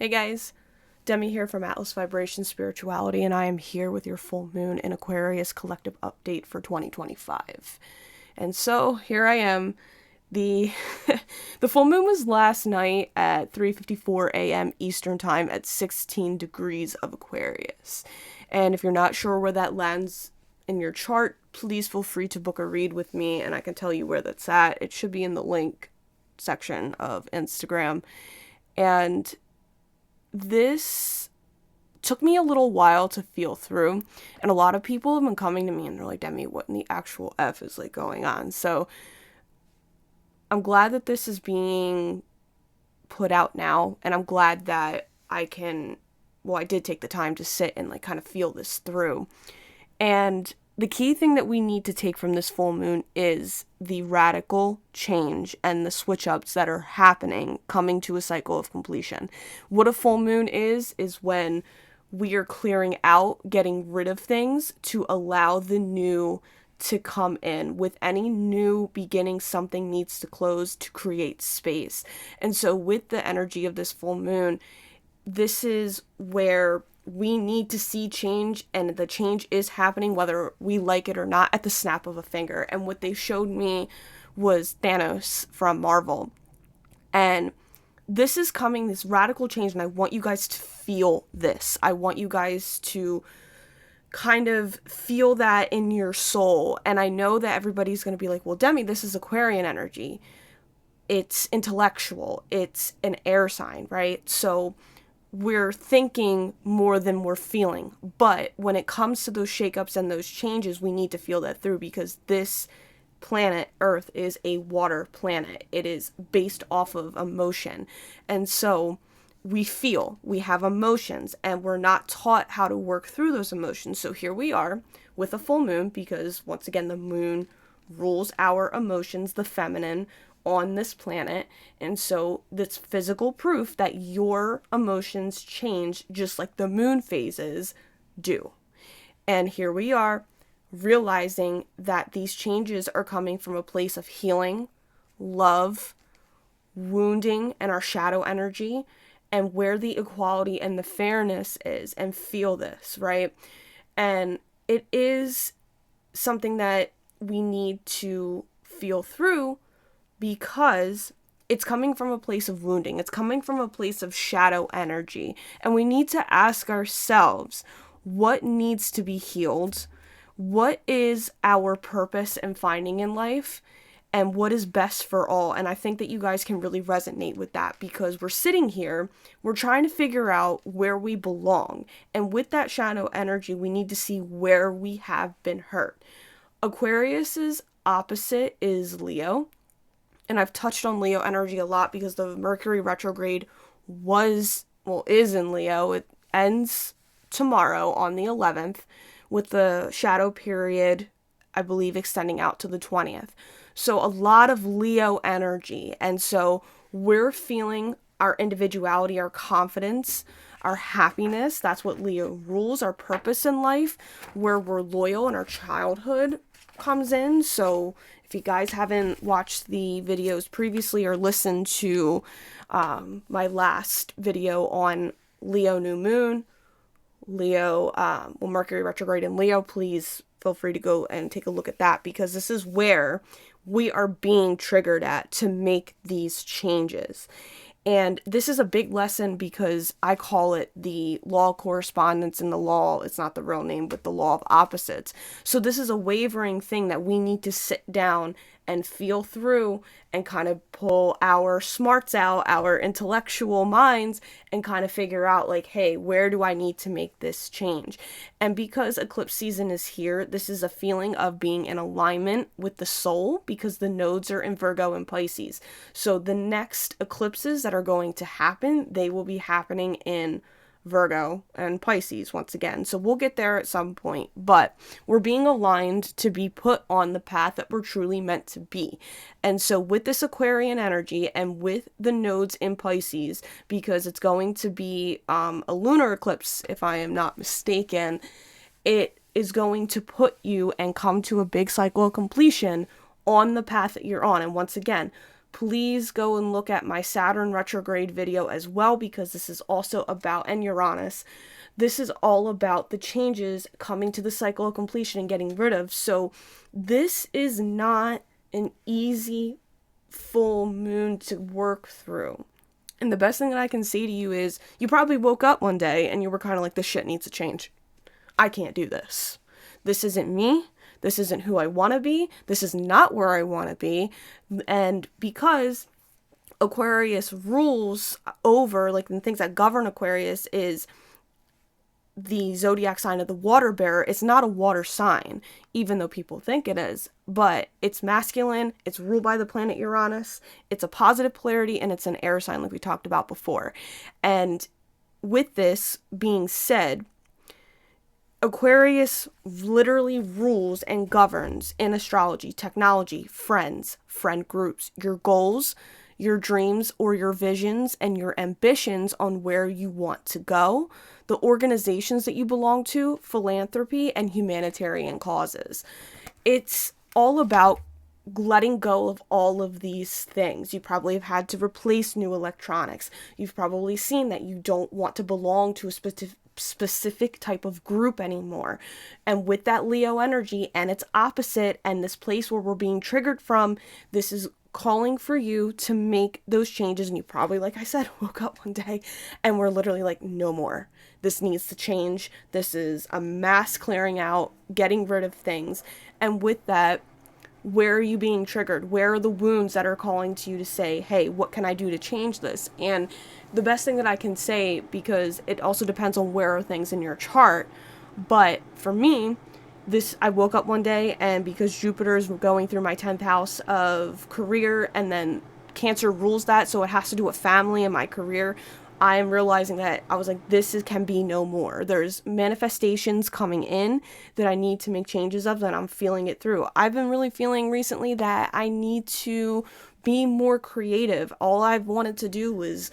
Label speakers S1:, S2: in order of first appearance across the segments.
S1: Hey guys, Demi here from Atlas Vibration Spirituality, and I am here with your full moon in Aquarius collective update for 2025. And so here I am. The the full moon was last night at 3:54 a.m. Eastern Time at 16 degrees of Aquarius. And if you're not sure where that lands in your chart, please feel free to book a read with me and I can tell you where that's at. It should be in the link section of Instagram. And this took me a little while to feel through, and a lot of people have been coming to me and they're like, Demi, what in the actual F is like going on? So I'm glad that this is being put out now, and I'm glad that I did take the time to sit and like kind of feel this through. And the key thing that we need to take from this full moon is the radical change and the switch ups that are happening, coming to a cycle of completion. What a full moon is when we are clearing out, getting rid of things to allow the new to come in. With any new beginning, something needs to close to create space. And so with the energy of this full moon, this is where we need to see change, and the change is happening whether we like it or not at the snap of a finger. And what they showed me was Thanos from Marvel. And this is coming, this radical change, and I want you guys to feel this. I want you guys to kind of feel that in your soul. And I know that everybody's going to be like, well, Demi, this is Aquarian energy. It's intellectual. It's an air sign, right? So we're thinking more than we're feeling. But when it comes to those shakeups and those changes, we need to feel that through, because this planet, Earth, is a water planet. It is based off of emotion. And so we have emotions, and we're not taught how to work through those emotions. So here we are with a full moon, because once again, the moon rules our emotions, the feminine, on this planet. And so that's physical proof that your emotions change just like the moon phases do. And here we are realizing that these changes are coming from a place of healing, love, wounding, and our shadow energy, and where the equality and the fairness is. And feel this, right? And it is something that we need to feel through, because it's coming from a place of wounding. It's coming from a place of shadow energy. And we need to ask ourselves, what needs to be healed? What is our purpose and finding in life? And what is best for all? And I think that you guys can really resonate with that, because we're sitting here, we're trying to figure out where we belong. And with that shadow energy, we need to see where we have been hurt. Aquarius's opposite is Leo. And I've touched on Leo energy a lot because the Mercury retrograde is in Leo. It ends tomorrow on the 11th, with the shadow period, I believe, extending out to the 20th. So a lot of Leo energy. And so we're feeling our individuality, our confidence, our happiness. That's what Leo rules, our purpose in life, where we're loyal, and our childhood comes in. So if you guys haven't watched the videos previously or listened to my last video on Leo new moon, Mercury retrograde in Leo, please feel free to go and take a look at that, because this is where we are being triggered at to make these changes. And this is a big lesson, because I call it the law of correspondence in the law. It's not the real name, but the law of opposites. So this is a wavering thing that we need to sit down and feel through, and kind of pull our smarts out, our intellectual minds, and kind of figure out like, hey, where do I need to make this change? And because eclipse season is here, this is a feeling of being in alignment with the soul, because the nodes are in Virgo and Pisces. So the next eclipses that are going to happen, they will be happening in Virgo and Pisces once again. So we'll get there at some point, but we're being aligned to be put on the path that we're truly meant to be. And so with this Aquarian energy, and with the nodes in Pisces, because it's going to be a lunar eclipse, if I am not mistaken, it is going to put you and come to a big cycle of completion on the path that you're on. And once again, please go and look at my Saturn retrograde video as well, because this is also about, and Uranus, this is all about the changes coming to the cycle of completion and getting rid of. So this is not an easy full moon to work through. And the best thing that I can say to you is, you probably woke up one day and you were kind of like, this shit needs to change. I can't do this. This isn't me. This isn't who I want to be. This is not where I want to be. And because Aquarius rules over, like, the things that govern Aquarius is the zodiac sign of the water bearer. It's not a water sign, even though people think it is, but it's masculine, it's ruled by the planet Uranus, it's a positive polarity, and it's an air sign like we talked about before. And with this being said, Aquarius literally rules and governs in astrology, technology, friends, friend groups, your goals, your dreams or your visions, and your ambitions on where you want to go, the organizations that you belong to, philanthropy, and humanitarian causes. It's all about letting go of all of these things. You probably have had to replace new electronics. You've probably seen that you don't want to belong to a specific type of group anymore. And with that Leo energy and its opposite and this place where we're being triggered from, this is calling for you to make those changes. And you probably, like I said, woke up one day and we're literally like, no more. This needs to change. This is a mass clearing out, getting rid of things. And with that, where are you being triggered? Where are the wounds that are calling to you to say, hey, what can I do to change this? And the best thing that I can say, because it also depends on where are things in your chart, but for me, I woke up one day, and because Jupiter is going through my 10th house of career, and then Cancer rules that, so it has to do with family and my career, I am realizing that I was like, can be no more. There's manifestations coming in that I need to make changes of, and I'm feeling it through. I've been really feeling recently that I need to be more creative. All I've wanted to do was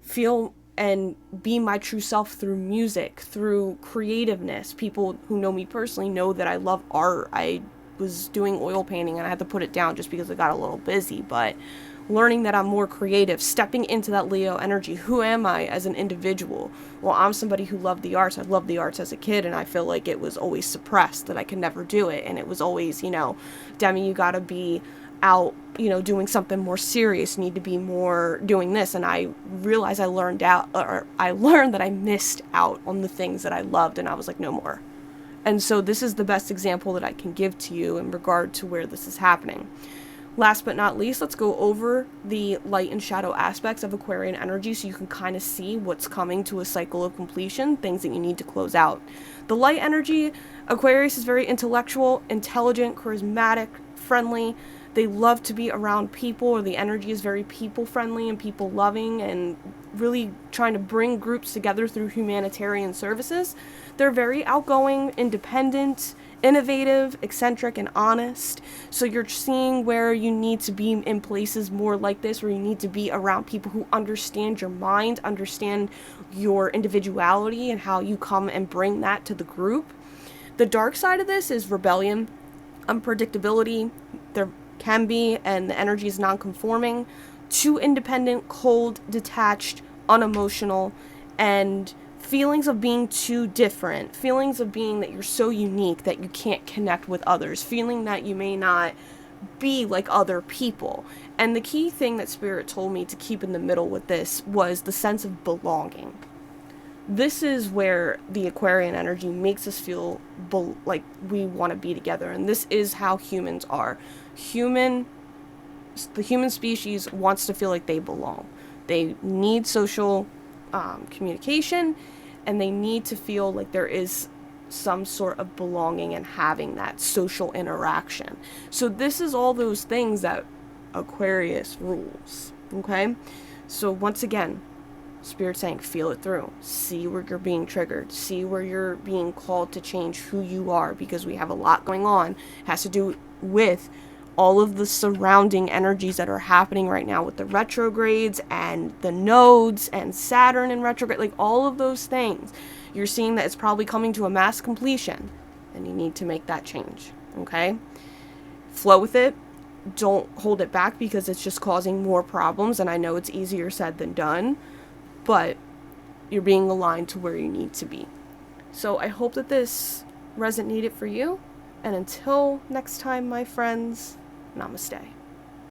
S1: feel and be my true self through music, through creativeness. People who know me personally know that I love art. I was doing oil painting and I had to put it down just because I got a little busy, but learning that I'm more creative, stepping into that Leo energy. Who am I as an individual? Well, I'm somebody who loved the arts. I loved the arts as a kid, and I feel like it was always suppressed, that I could never do it. And it was always, Demi, you gotta be out, doing something more serious. You need to be more doing this. And I realized I learned that I missed out on the things that I loved, and I was like, no more. And so this is the best example that I can give to you in regard to where this is happening. Last but not least, let's go over the light and shadow aspects of Aquarian energy so you can kind of see what's coming to a cycle of completion, things that you need to close out. The light energy, Aquarius is very intellectual, intelligent, charismatic, friendly. They love to be around people, or the energy is very people-friendly and people-loving, and really trying to bring groups together through humanitarian services. They're very outgoing, independent, innovative, eccentric, and honest. So you're seeing where you need to be in places more like this, where you need to be around people who understand your mind, understand your individuality, and how you come and bring that to the group. The dark side of this is rebellion, unpredictability. There can be, and the energy is non-conforming, too independent, cold, detached, unemotional, and feelings of being too different, feelings of being that you're so unique that you can't connect with others, feeling that you may not be like other people. And the key thing that Spirit told me to keep in the middle with this was the sense of belonging. This is where the Aquarian energy makes us feel like we want to be together, and this is how humans are. The human species wants to feel like they belong. They need social communication, and they need to feel like there is some sort of belonging and having that social interaction. So this is all those things that Aquarius rules, okay? So once again, Spirit saying, feel it through. See where you're being triggered. See where you're being called to change who you are, because we have a lot going on. It has to do with all of the surrounding energies that are happening right now with the retrogrades and the nodes and Saturn in retrograde, like all of those things. You're seeing that it's probably coming to a mass completion, and you need to make that change, okay? Flow with it. don't hold it back because it's just causing more problems. And I know it's easier said than done, but you're being aligned to where you need to be. So I hope that this resonated for you. And until next time, my friends, namaste.